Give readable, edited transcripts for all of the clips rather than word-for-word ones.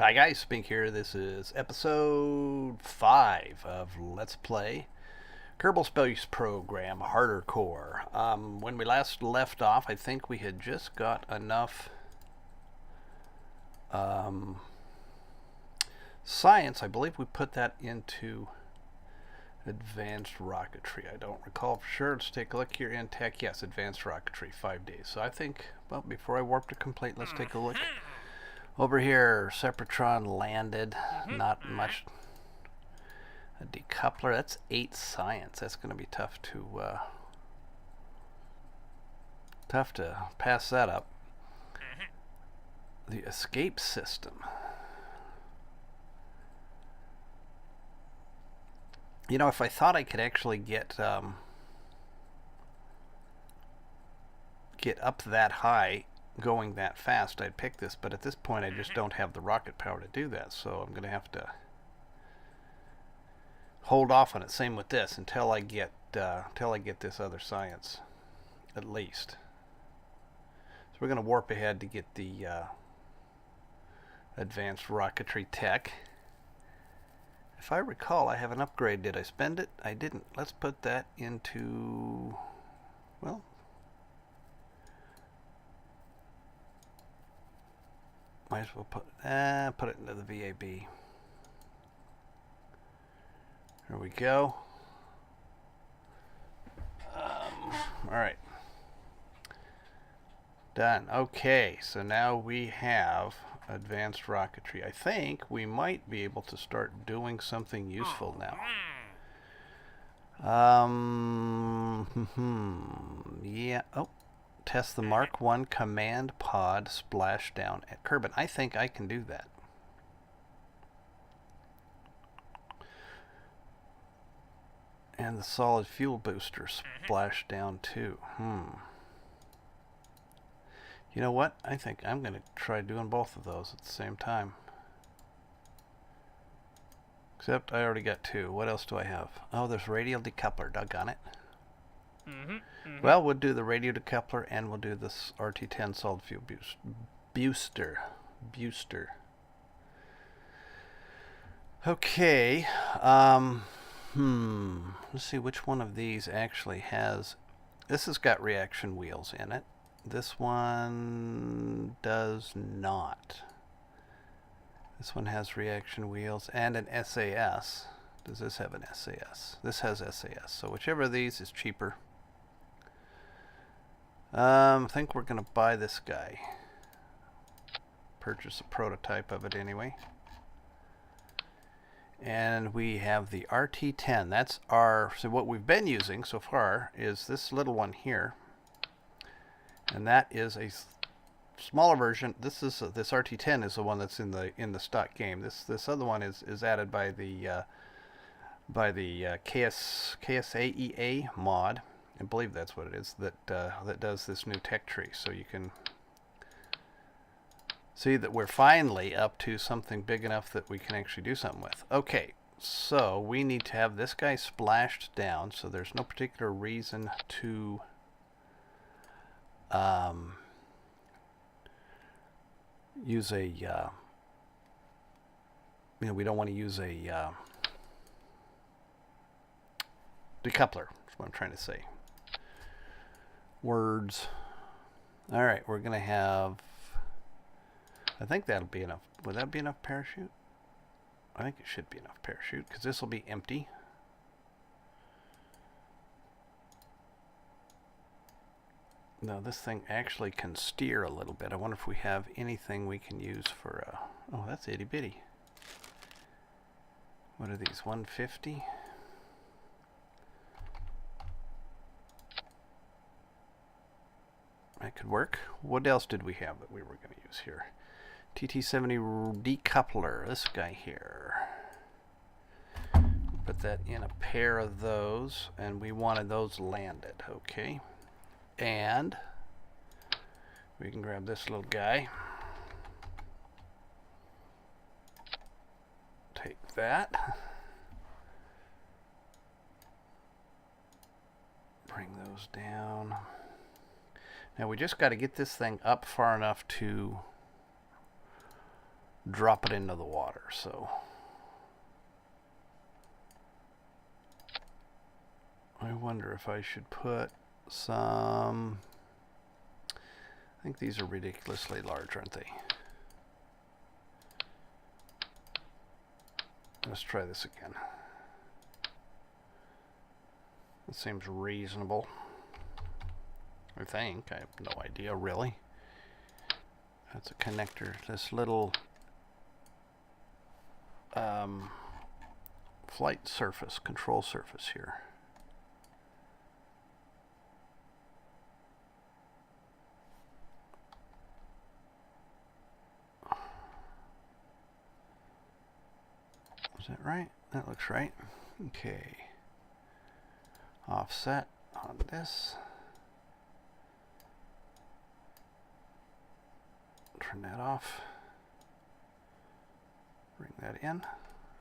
Hi guys, Spink here. This is episode 5 of Let's Play Kerbal Space Program Hardercore. When we last left off, I think we had just got enough science. I believe we put that into advanced rocketry. I don't recall for sure. Let's take a look here in tech. Yes, advanced rocketry, 5 days. So I think, well, before I warp to complete, let's take a look. Over here, Sepratron landed. Not much. A decoupler. That's 8 science. That's going to be tough to pass that up. The escape system. You know, if I thought I could actually get up that high, going that fast, I'd pick this, but at this point I just don't have the rocket power to do that, so I'm going to have to hold off on it. Same with this until I get this other science, at least. So we're going to warp ahead to get the advanced rocketry tech. If I recall, I have an upgrade. Did I spend it? I didn't. Let's put that into, well, might as well put it into the VAB. There we go. All right. Done. Okay, so now we have advanced rocketry. I think we might be able to start doing something useful now. Yeah. Oh. Test the Mark 1 command pod splashdown at Kerbal. I think I can do that. And the solid fuel booster splashdown too. You know what? I think I'm going to try doing both of those at the same time. Except I already got 2. What else do I have? Oh, there's radial decoupler. Doggone it. Well, we'll do the radio decoupler and we'll do this RT10 solid fuel booster. Okay. Let's see which one of these actually has. This has got reaction wheels in it. This one does not. This one has reaction wheels and an SAS. Does this have an SAS? This has SAS. So whichever of these is cheaper. I think we're going to buy this guy. Purchase a prototype of it anyway. And we have the RT10. That's our, so what we've been using so far is this little one here. And that is a smaller version. This RT10 is the one that's in the stock game. This other one is added by the KSAEA mod. I believe that's what it is that does this new tech tree. So you can see that we're finally up to something big enough that we can actually do something with. Okay, so we need to have this guy splashed down. So there's no particular reason to use a we don't want to use a decoupler. That's what I'm trying to say. Words. All right, we're gonna have, I think that'll be enough. Would that be enough parachute? I think it should be enough parachute because this will be empty. No, this thing actually can steer a little bit. I wonder if we have anything we can use for oh, that's itty bitty. What are these, 150? That could work. What else did we have that we were going to use here? TT70 decoupler, this guy here. Put that in a pair of those, and we wanted those landed, okay? And we can grab this little guy. Take that. Bring those down. Now we just got to get this thing up far enough to drop it into the water. So I wonder if I should put some, I think these are ridiculously large, aren't they? Let's try this again. It seems reasonable, I think. I have no idea, really. That's a connector. This little flight surface, control surface here. Is that right? That looks right. Okay. Offset on this. Turn that off. Bring that in.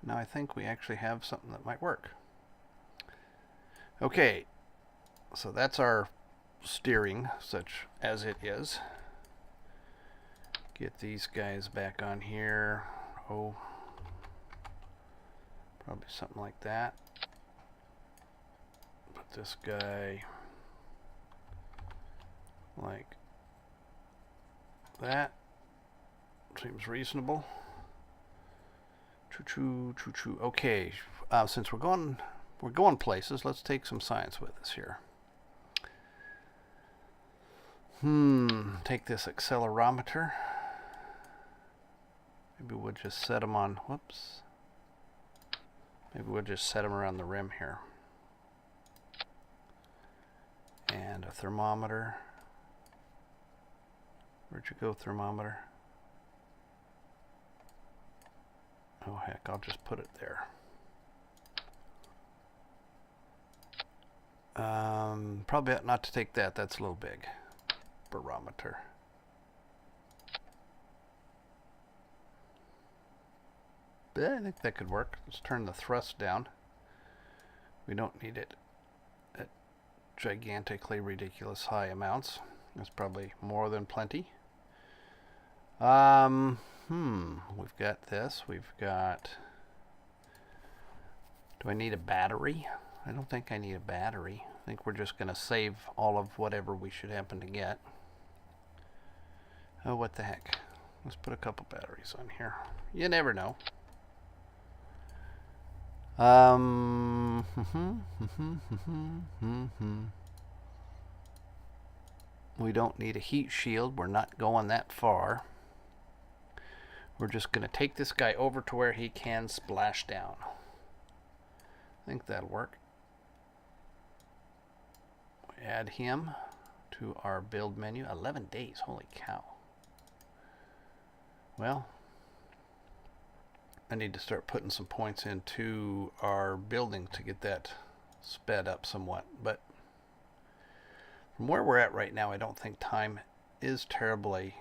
Now I think we actually have something that might work. Okay. So that's our steering, such as it is. Get these guys back on here. Oh. Probably something like that. Put this guy like that. Seems reasonable. Choo-choo, choo-choo. Okay, since we're going places, let's take some science with us here. Take this accelerometer. Maybe we'll just set them on, whoops. Maybe we'll just set them around the rim here. And a thermometer. Where'd you go, thermometer? Oh heck, I'll just put it there. Probably not to take that, that's a little big. Barometer. But I think that could work. Let's turn the thrust down. We don't need it at gigantically ridiculous high amounts. That's probably more than plenty. We've got this. We've got... Do I need a battery? I don't think I need a battery. I think we're just going to save all of whatever we should happen to get. Oh, what the heck. Let's put a couple batteries on here. You never know. We don't need a heat shield. We're not going that far. We're just going to take this guy over to where he can splash down. I think that'll work. We add him to our build menu. 11 days. Holy cow. Well, I need to start putting some points into our building to get that sped up somewhat. But from where we're at right now, I don't think time is terribly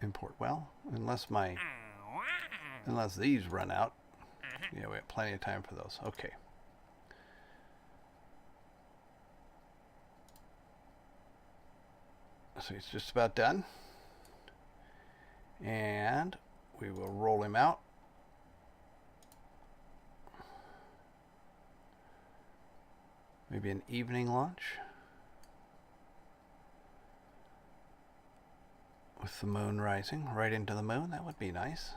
important. Well, unless these run out. Yeah, we have plenty of time for those. Okay. So he's just about done. And we will roll him out. Maybe an evening launch. With the moon rising right into the moon, that would be nice.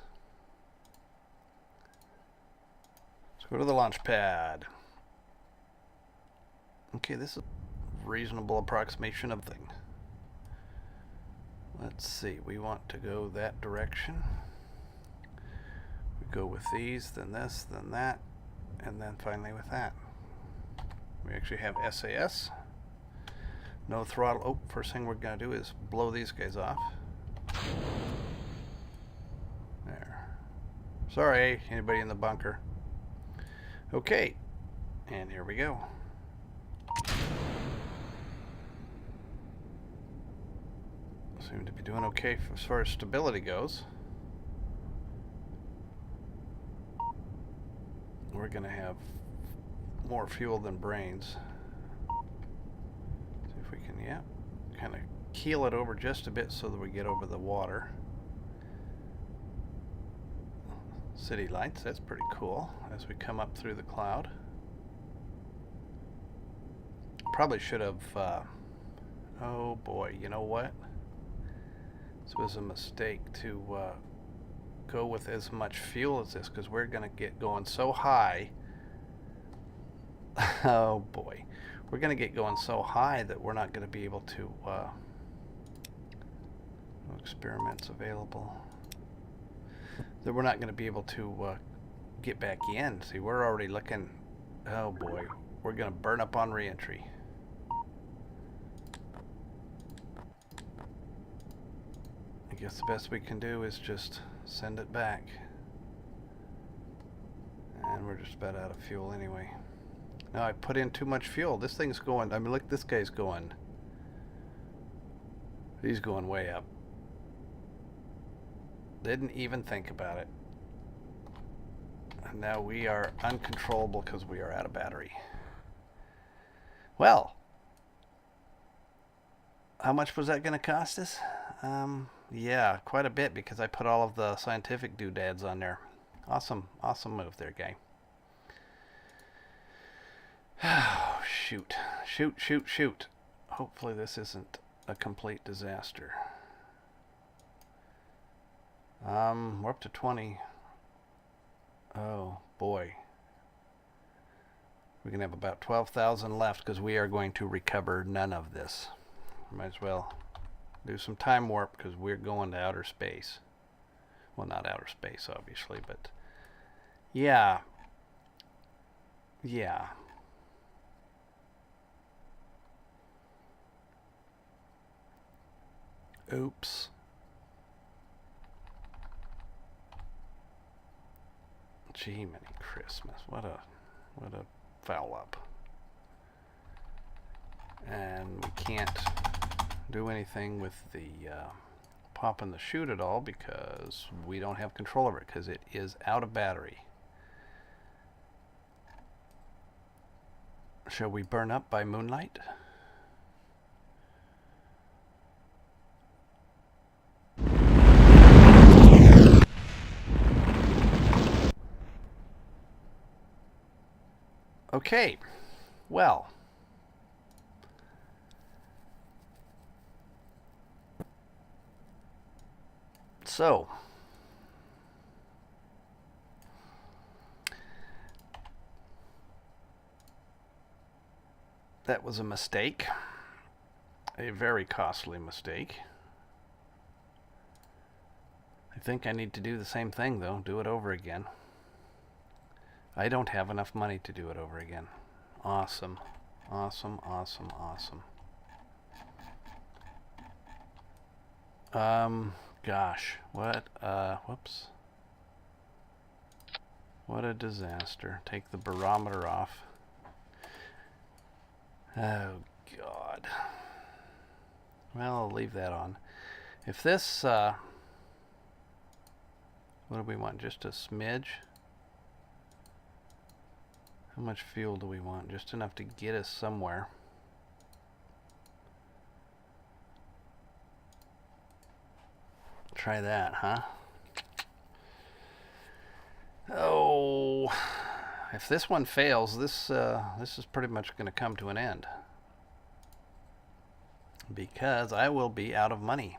Let's go to the launch pad. Okay, this is a reasonable approximation of the thing. Let's see, we want to go that direction. We go with these, then this, then that, and then finally with that. We actually have SAS. No throttle. Oh, first thing we're going to do is blow these guys off. There. Sorry, anybody in the bunker. Okay, and here we go. Seem to be doing okay as far as stability goes. We're going to have more fuel than brains. See if we can, yeah, kind of keel it over just a bit so that we get over the water. city lights. That's pretty cool as we come up through the cloud. Probably should have, oh boy, you know what? This was a mistake to go with as much fuel as this, because we're going to get going so high. Oh boy. We're going to get going so high that we're not going to be able to, experiments available, that we're not going to be able to get back in. See, we're already looking, oh boy, we're going to burn up on reentry. I guess the best we can do is just send it back. And we're just about out of fuel anyway. Now I put in too much fuel. This thing's going, I mean, look, this guy's going, he's going way up. Didn't even think about it. And now we are uncontrollable because we are out of battery. Well, how much was that going to cost us? Yeah, quite a bit, because I put all of the scientific doodads on there. Awesome, awesome move there, guy. Oh, shoot. Shoot, shoot, shoot. Hopefully this isn't a complete disaster. We're up to 20. Oh, boy. We're going to have about 12,000 left, because we are going to recover none of this. Might as well do some time warp, because we're going to outer space. Well, not outer space, obviously, but yeah. Yeah. Oops. Gee, many Christmas. What a foul up. And we can't do anything with the pop and the chute at all, because we don't have control over it, because it is out of battery. Shall we burn up by moonlight? Okay, well, so that was a mistake, a very costly mistake. I think I need to do the same thing, though, do it over again. I don't have enough money to do it over again. Awesome. Awesome, awesome, awesome. Gosh, what, whoops. What a disaster. Take the barometer off. Oh, God. Well, I'll leave that on. If this, what do we want? Just a smidge? How much fuel do we want? Just enough to get us somewhere. Try that, huh? Oh, if this one fails, this is pretty much going to come to an end, because I will be out of money.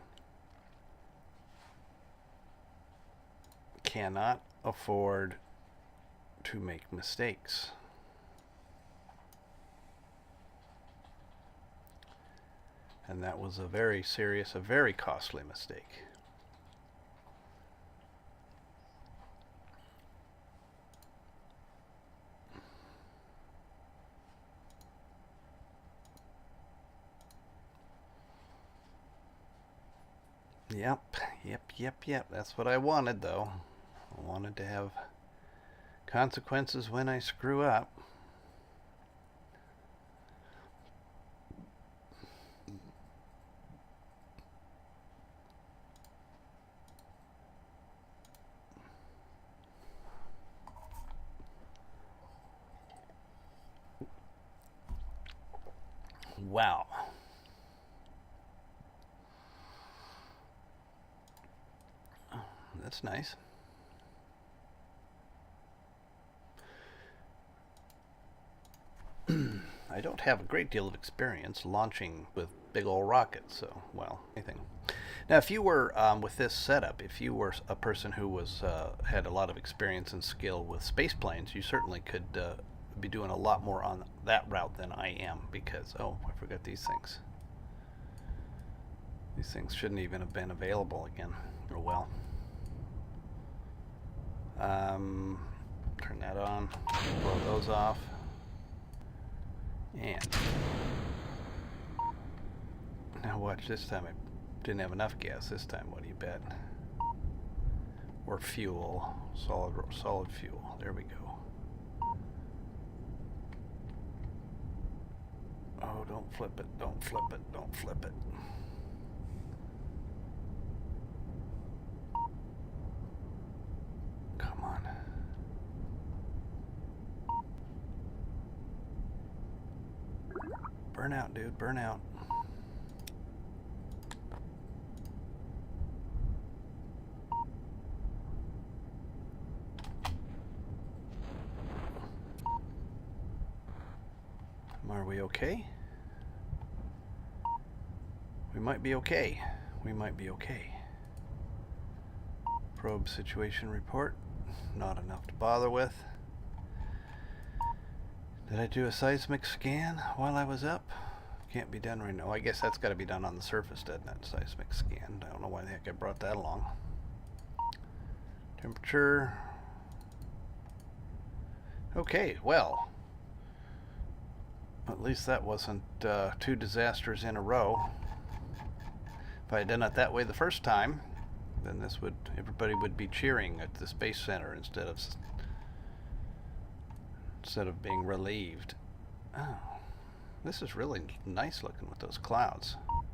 Cannot afford to make mistakes. And that was a very serious, a very costly mistake. Yep. That's what I wanted, though. I wanted to have consequences when I screw up. Wow. That's nice. I don't have a great deal of experience launching with big old rockets, so, well, anything. Now, if you were, with this setup, if you were a person who was had a lot of experience and skill with space planes, you certainly could be doing a lot more on that route than I am, because, oh, I forgot these things. These things shouldn't even have been available again. Oh well. Turn that on, blow those off, and now watch this time. I didn't have enough gas this time. What do you bet? Or fuel, solid fuel. There we go. Oh, don't flip it! Don't flip it! Don't flip it! Come on. Burn out, dude. Burn out. Are we okay? We might be okay. We might be okay. Probe situation report. Not enough to bother with. Did I do a seismic scan while I was up? Can't be done right now. I guess that's got to be done on the surface, doesn't it? Seismic scan. I don't know why the heck I brought that along. Temperature. Okay, well. At least that wasn't 2 disasters in a row. If I had done it that way the first time, then everybody would be cheering at the Space Center instead of being relieved. Oh, this is really nice looking with those clouds. All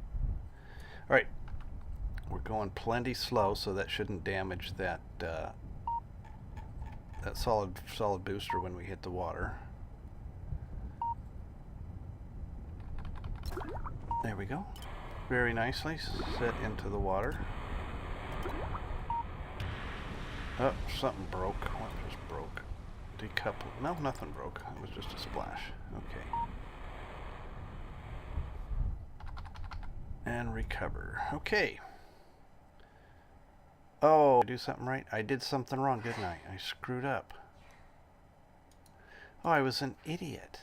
right, we're going plenty slow, so that shouldn't damage that that solid booster when we hit the water. There we go. Very nicely set into the water. Oh, something broke. What just broke? Decoupled. No, nothing broke. It was just a splash. Okay. And recover. Okay. Oh, did I do something right? I did something wrong, didn't I? I screwed up. Oh, I was an idiot.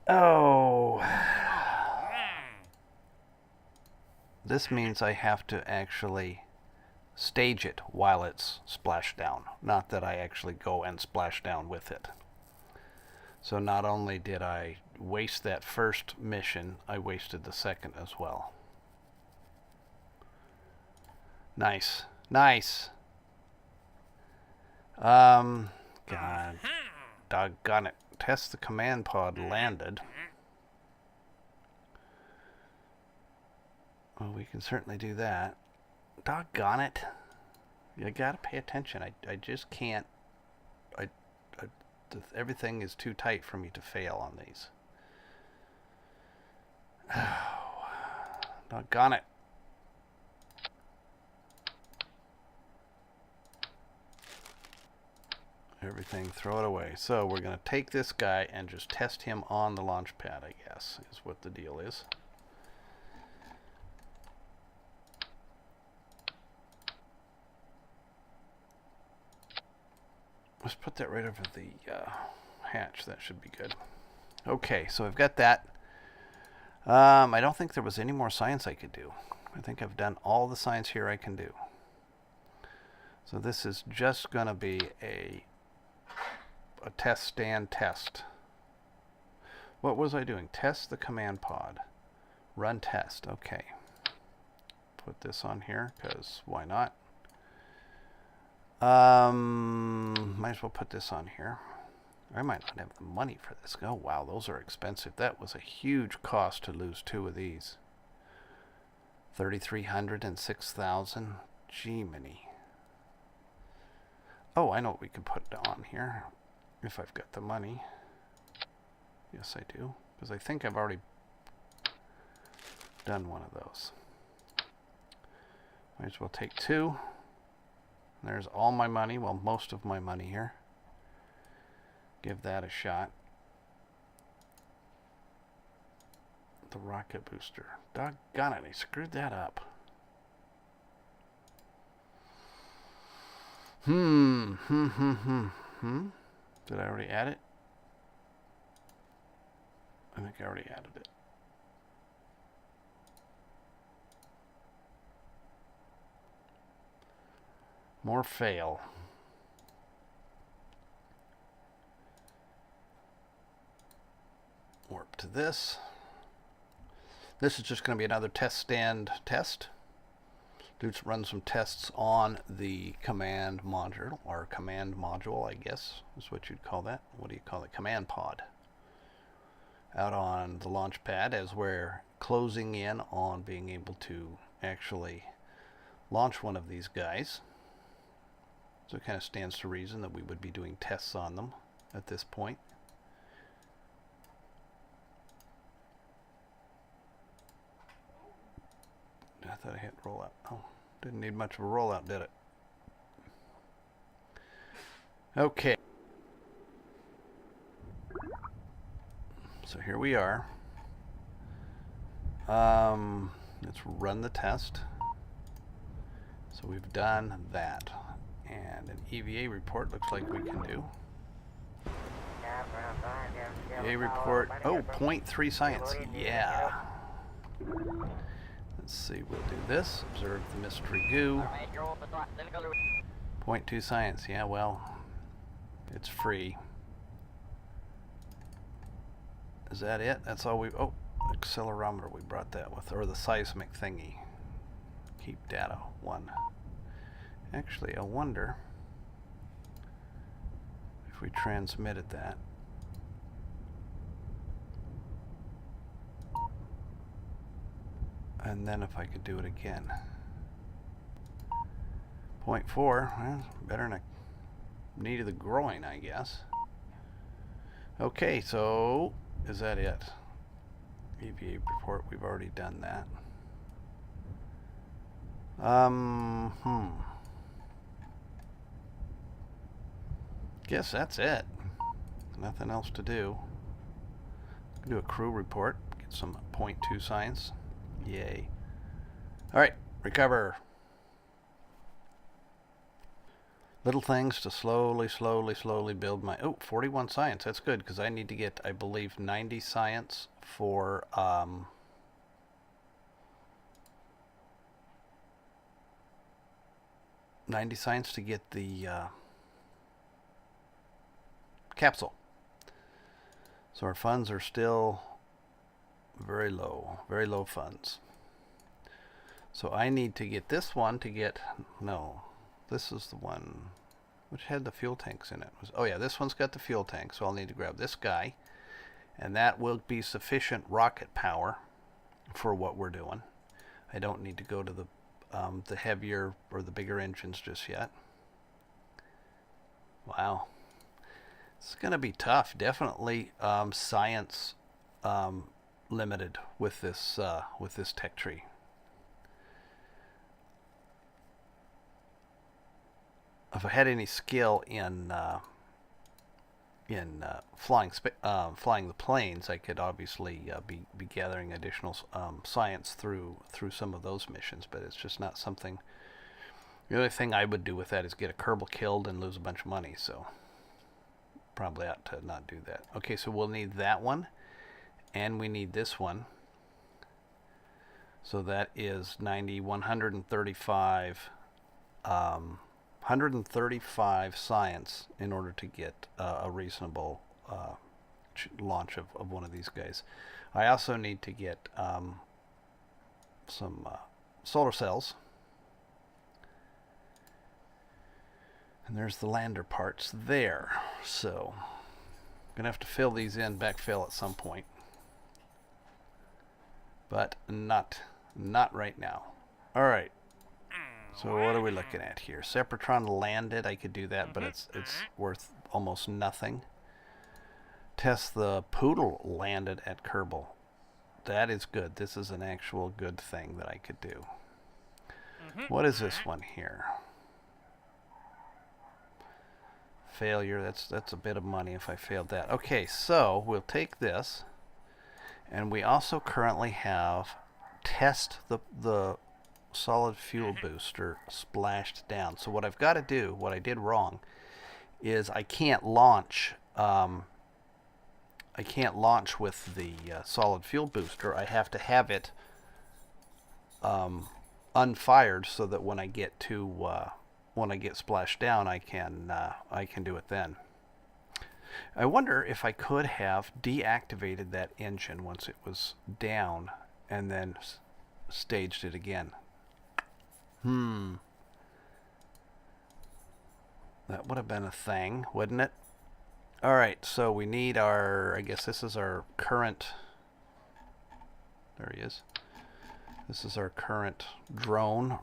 Oh. This means I have to actually stage it while it's splashed down. Not that I actually go and splash down with it. So not only did I waste that first mission, I wasted the second as well. Nice. Nice. God. Doggone it. Test the command pod landed. Well, we can certainly do that. Doggone it. You gotta pay attention. I just can't. Everything is too tight for me to fail on these. Oh, doggone it. Everything, throw it away. So we're going to take this guy and just test him on the launch pad, I guess, is what the deal is. Let's put that right over the hatch. That should be good. Okay, so I've got that. I don't think there was any more science I could do. I think I've done all the science here I can do. So this is just going to be a test stand test. What was I doing? Test the command pod. Run test. Okay. Put this on here because why not? Might as well put this on here. I might not have the money for this. Oh wow, those are expensive. That was a huge cost to lose 2 of these. 3,300 and 6,000. Gee, many. Oh, I know what we can put on here. If I've got the money. Yes, I do. Because I think I've already done one of those. Might as well take 2. There's all my money. Well, most of my money here. give that a shot. The rocket booster. Doggone it, I screwed that up. Did I already add it? I think I already added it. More fail. Warp to this. This is just going to be another test stand test. Let's run some tests on the command module, or command module, I guess is what you'd call that. What do you call it? Command pod. Out on the launch pad as we're closing in on being able to actually launch one of these guys. So it kind of stands to reason that we would be doing tests on them at this point. I thought I hit rollout. Oh, didn't need much of a rollout, did it? Okay. So here we are. Let's run the test. So we've done that. And an EVA report looks like we can do. EVA report. Oh, 0.3 science. Yeah. Let's see, we'll do this. Observe the mystery goo. 0.2 science. Yeah, well, it's free. Is that it? That's all we... Oh, accelerometer, we brought that with. Or the seismic thingy. Keep data 1. Actually, I wonder if we transmitted that. And then if I could do it again. 0.4, well, better than a knee to the groin, I guess. Okay, so is that it? EVA report, we've already done that. Guess that's it. Nothing else to do. Do a crew report, get some 0.2 science. Yay. Alright, recover. Little things to slowly build my... Oh, 41 science. That's good, because I need to get, I believe, 90 science for... 90 science to get the capsule. So our funds are still very low funds. So I need to get this one to get, no, this is the one which had the fuel tanks in it. Oh yeah, this one's got the fuel tank, so I'll need to grab this guy, and that will be sufficient rocket power for what we're doing. I don't need to go to the heavier or the bigger engines just yet. Wow. It's going to be tough. Definitely science limited with this tech tree. If I had any skill in flying the planes, I could obviously be gathering additional science through some of those missions, but it's just not something. The only thing I would do with that is get a Kerbal killed and lose a bunch of money, so probably ought to not do that. Okay, so we'll need that one, and we need this one. So that is 90, 135, 135 science in order to get a reasonable launch of one of these guys. I also need to get some solar cells. And there's the lander parts there. So I'm going to have to fill these in, backfill at some point. But not right now. All right. So what are we looking at here? Sepratron landed. I could do that, but it's worth almost nothing. Test the Poodle landed at Kerbal. That is good. This is an actual good thing that I could do. What is this one here? Failure. That's a bit of money if I failed that. Okay, so we'll take this, and we also currently have test the solid fuel booster splashed down. So what I've got to do, what I did wrong, is I can't launch. I can't launch with the solid fuel booster. I have to have it unfired so that when I get splashed down, I can do it then. I wonder if I could have deactivated that engine once it was down and then staged it again. That would have been a thing, wouldn't it? Alright, so we need our, I guess this is our current, there he is. This is our current drone,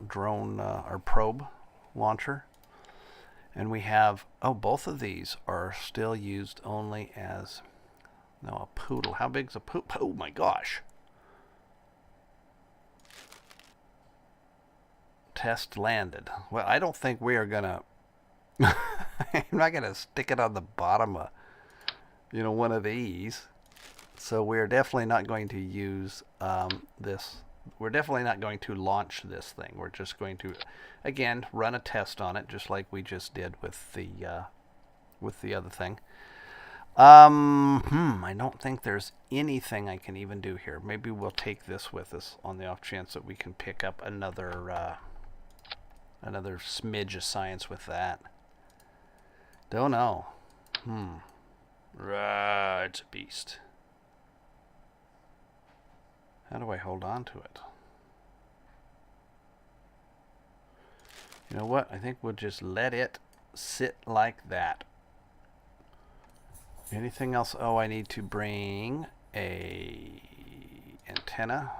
our probe launcher. And we have, oh, both of these are still used only as, no, a poodle. How big's a poodle? Oh my gosh. Test landed. Well, I don't think we are gonna, I'm not gonna stick it on the bottom of, one of these. So we're definitely not going to use this. We're definitely not going to launch this thing. We're just going to, again, run a test on it, just like we just did with the other thing. I don't think there's anything I can even do here. Maybe we'll take this with us on the off chance that we can pick up another smidge of science with that. Don't know. It's a beast. How do I hold on to it? You know what? I think we'll just let it sit like that. Anything else? Oh, I need to bring a antenna.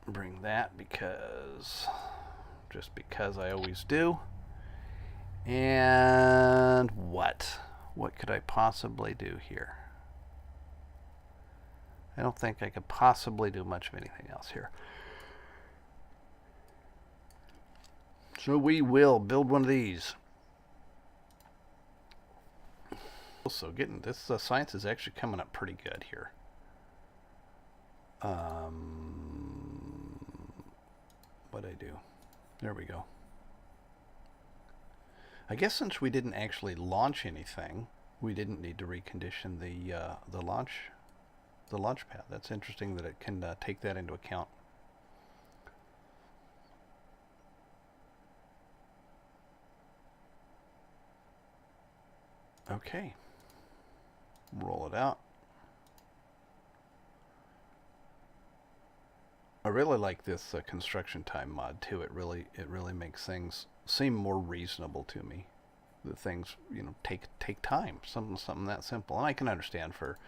Bring that just because I always do. And what could I possibly do here? I don't think I could possibly do much of anything else here. So we will build one of these. So getting this science is actually coming up pretty good here. What'd I do? There we go. I guess since we didn't actually launch anything, we didn't need to recondition the launch pad. That's interesting that it can take that into account. Okay, roll it out. I really like this construction time mod too. It really makes things seem more reasonable to me. The things take time. Something that simple, and I can understand for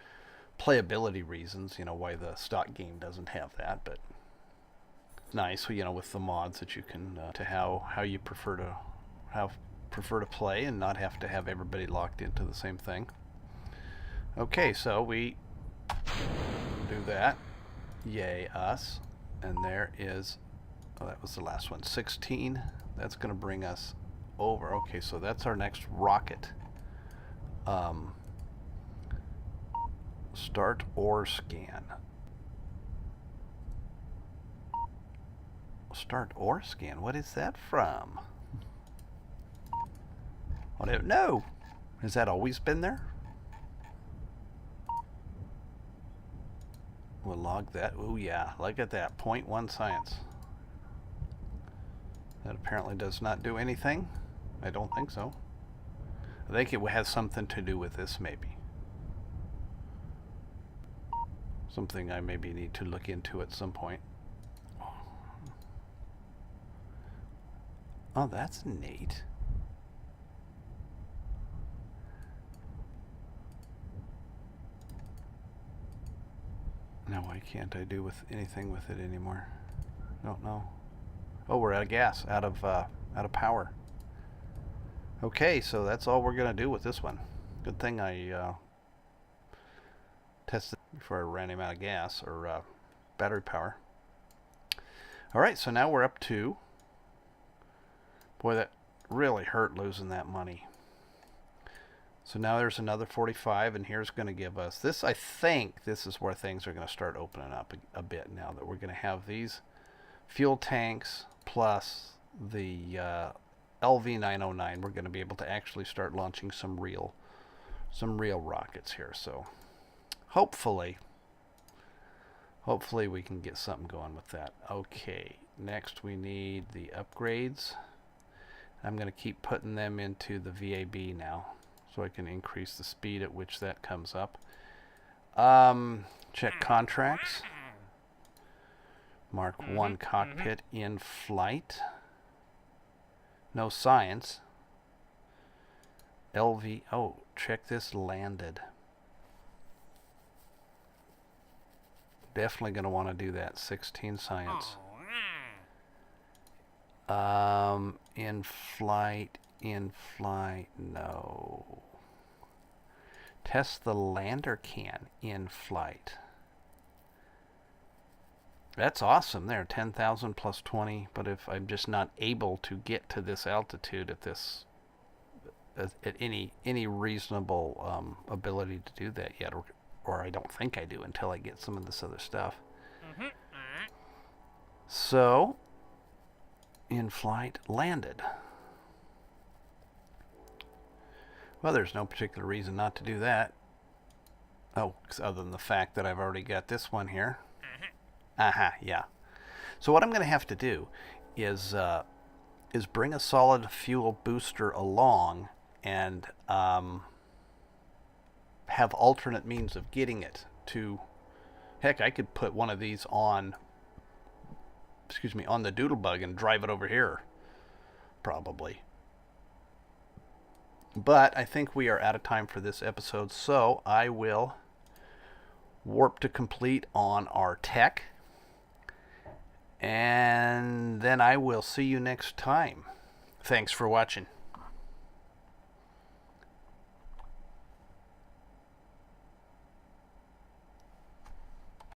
playability reasons, why the stock game doesn't have that. But it's nice, with the mods that you can to how you prefer to play and not have to have everybody locked into the same thing. Okay, so we do that. Yay us. And there is, oh, that was the last one, 16. That's going to bring us over. Okay, so that's our next rocket. Start or scan. Start or scan. What is that from? I don't know. Has that always been there? We'll log that. Oh yeah, look at that. 0.1 science. That apparently does not do anything. I don't think so. I think it has something to do with this, maybe. Something I maybe need to look into at some point. Oh, that's neat. Now why can't I do with anything with it anymore? Don't know. Oh, we're out of gas, out of power. Okay, so that's all we're gonna do with this one. Good thing I tested before I ran him out of gas or battery power. All right, so now we're up to Boy, that really hurt losing that money. So now there's another 45, and here's going to give us this. I think this is where things are going to start opening up a bit now that we're going to have these fuel tanks plus the LV909. We're going to be able to actually start launching some real rockets here. So hopefully we can get something going with that. Okay, next we need the upgrades. I'm going to keep putting them into the VAB now, so I can increase the speed at which that comes up. Check contracts. Mark 1 cockpit in flight. No science. LV, oh, check this, landed. Definitely going to want to do that. 16 science. In flight, no. Test the lander can in flight. That's awesome there, 10,000 plus 20, but if I'm just not able to get to this altitude at this, at any reasonable ability to do that yet, or I don't think I do until I get some of this other stuff. So, in flight, landed. Well, there's no particular reason not to do that. Oh, other than the fact that I've already got this one here. Yeah. So what I'm going to have to do is bring a solid fuel booster along and have alternate means of getting it to. Heck, I could put one of these on. Excuse me, on the Doodlebug and drive it over here, probably. But I think we are out of time for this episode, so I will warp to complete on our tech, and then I will see you next time. Thanks for watching.